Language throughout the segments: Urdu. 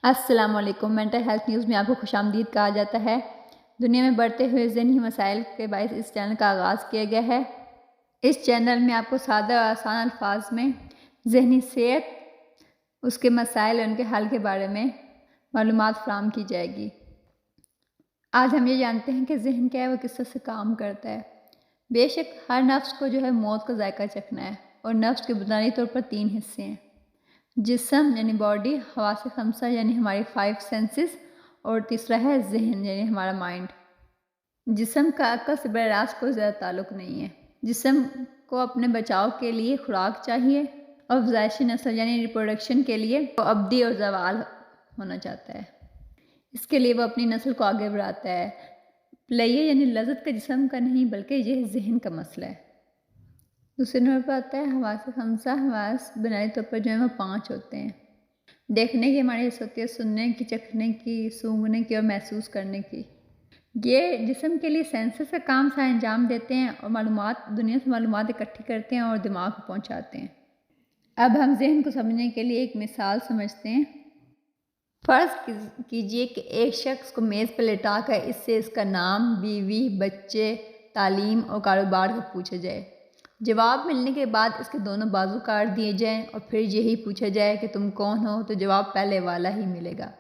السلام علیکم۔ مینٹل ہیلتھ نیوز میں آپ کو خوش آمدید کہا جاتا ہے۔ دنیا میں بڑھتے ہوئے ذہنی مسائل کے باعث اس چینل کا آغاز کیا گیا ہے۔ اس چینل میں آپ کو سادہ اور آسان الفاظ میں ذہنی صحت، اس کے مسائل اور ان کے حل کے بارے میں معلومات فراہم کی جائے گی۔ آج ہم یہ جانتے ہیں کہ ذہن کیا ہے، وہ کس طرح سے کام کرتا ہے۔ بے شک ہر نفس کو موت کا ذائقہ چکھنا ہے، اور نفس کے بنیادی طور پر 3 حصے ہیں: جسم یعنی باڈی، حواس خمسہ یعنی ہماری 5 سینسز، اور تیسرا ہے ذہن یعنی ہمارا مائنڈ۔ جسم کا عقل سے براہ راست کوئی زیادہ تعلق نہیں ہے۔ جسم کو اپنے بچاؤ کے لیے خوراک چاہیے، اور افزائشی نسل یعنی ریپروڈکشن کے لیے وہ ابدی اور زوال ہونا چاہتا ہے۔ اس کے لیے وہ اپنی نسل کو آگے بڑھاتا ہے۔ پلیے یعنی لذت کا جسم کا نہیں بلکہ یہ ذہن کا مسئلہ ہے۔ دوسرے نمبر پر آتا ہے حواس خمسہ۔ حواس بنیادی طور پر وہ 5 ہوتے ہیں۔ دیکھنے کی ہماری حص ہوتی ہے، سننے کی، چکھنے کی، سونگھنے کی اور محسوس کرنے کی۔ یہ جسم کے لیے سینسز کا کام سارا انجام دیتے ہیں، اور دنیا سے معلومات اکٹھی کرتے ہیں اور دماغ کو پہنچاتے ہیں۔ اب ہم ذہن کو سمجھنے کے لیے ایک مثال سمجھتے ہیں۔ فرض کیجئے کہ ایک شخص کو میز پر لٹا کر اس سے اس کا نام، بیوی، بچے، تعلیم اور کاروبار کو پوچھا جائے۔ جواب ملنے کے بعد اس کے دونوں بازو کاٹ دیے جائیں اور پھر یہی پوچھا جائے کہ تم کون ہو، تو جواب پہلے والا ہی ملے گا۔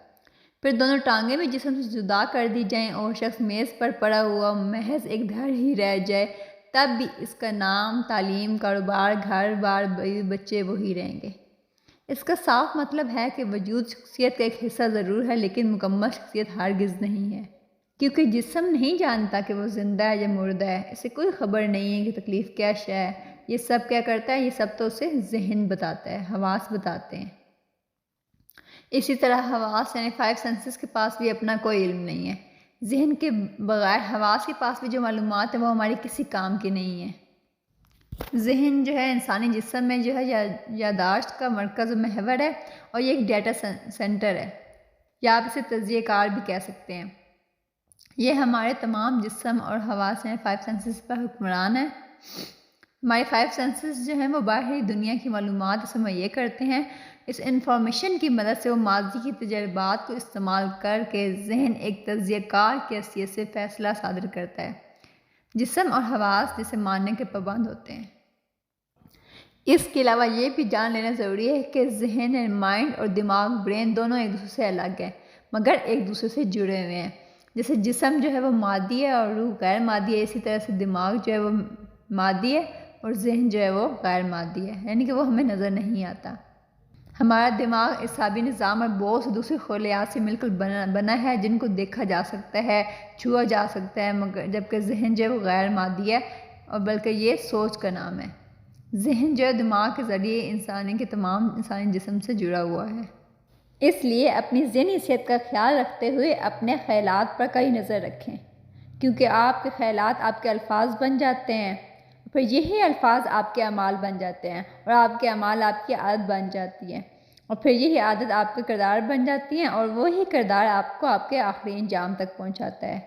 پھر دونوں ٹانگیں بھی جسم سے جدا کر دی جائیں اور شخص میز پر پڑا ہوا محض ایک دھڑ ہی رہ جائے، تب بھی اس کا نام، تعلیم، کاروبار، گھر بار، بیوی، بچے وہی رہیں گے۔ اس کا صاف مطلب ہے کہ وجود شخصیت کا ایک حصہ ضرور ہے، لیکن مکمل شخصیت ہرگز نہیں ہے، کیونکہ جسم نہیں جانتا کہ وہ زندہ ہے یا مردہ ہے۔ اسے کوئی خبر نہیں ہے کہ تکلیف کیا شے ہے۔ یہ سب کیا کرتا ہے؟ یہ سب تو اسے ذہن بتاتا ہے، حواس بتاتے ہیں۔ اسی طرح حواس یعنی 5 سینسز کے پاس بھی اپنا کوئی علم نہیں ہے۔ ذہن کے بغیر حواس کے پاس بھی جو معلومات ہیں وہ ہماری کسی کام کی نہیں ہیں۔ ذہن انسانی جسم میں یادداشت کا مرکز و محور ہے، اور یہ ایک ڈیٹا سینٹر ہے، یا آپ اسے تجزیہ کار بھی کہہ سکتے ہیں۔ یہ ہمارے تمام جسم اور حواس 5 سینسز پر حکمران ہے۔ ہمارے 5 سینسز وہ باہری دنیا کی معلومات اسے مہیا کرتے ہیں۔ اس انفارمیشن کی مدد سے وہ ماضی کی تجربات کو استعمال کر کے ذہن ایک تجزیہ کار کی حیثیت سے فیصلہ صادر کرتا ہے۔ جسم اور حواس جسے ماننے کے پابند ہوتے ہیں۔ اس کے علاوہ یہ بھی جان لینا ضروری ہے کہ ذہن مائنڈ اور دماغ برین دونوں ایک دوسرے سے الگ ہیں، مگر ایک دوسرے سے جڑے ہوئے ہیں۔ جیسے جسم وہ مادی ہے اور روح غیر مادی ہے، اسی طرح سے دماغ وہ مادی ہے اور ذہن وہ غیر مادی ہے، یعنی کہ وہ ہمیں نظر نہیں آتا۔ ہمارا دماغ اعصابی نظام اور بہت سے دوسرے خلیات سے مل کر بنا ہے، جن کو دیکھا جا سکتا ہے، چھوا جا سکتا ہے، مگر جبکہ ذہن وہ غیر مادی ہے، اور بلکہ یہ سوچ کا نام ہے۔ ذہن دماغ کے ذریعے تمام انسانی جسم سے جڑا ہوا ہے۔ اس لیے اپنی ذہنی صحت کا خیال رکھتے ہوئے اپنے خیالات پر کڑی نظر رکھیں، کیونکہ آپ کے خیالات آپ کے الفاظ بن جاتے ہیں، پھر یہی الفاظ آپ کے اعمال بن جاتے ہیں، اور آپ کے اعمال آپ کی عادت بن جاتی ہیں، اور پھر یہی عادت آپ کا کردار بن جاتی ہے، اور وہی کردار آپ کو آپ کے آخری انجام تک پہنچاتا ہے۔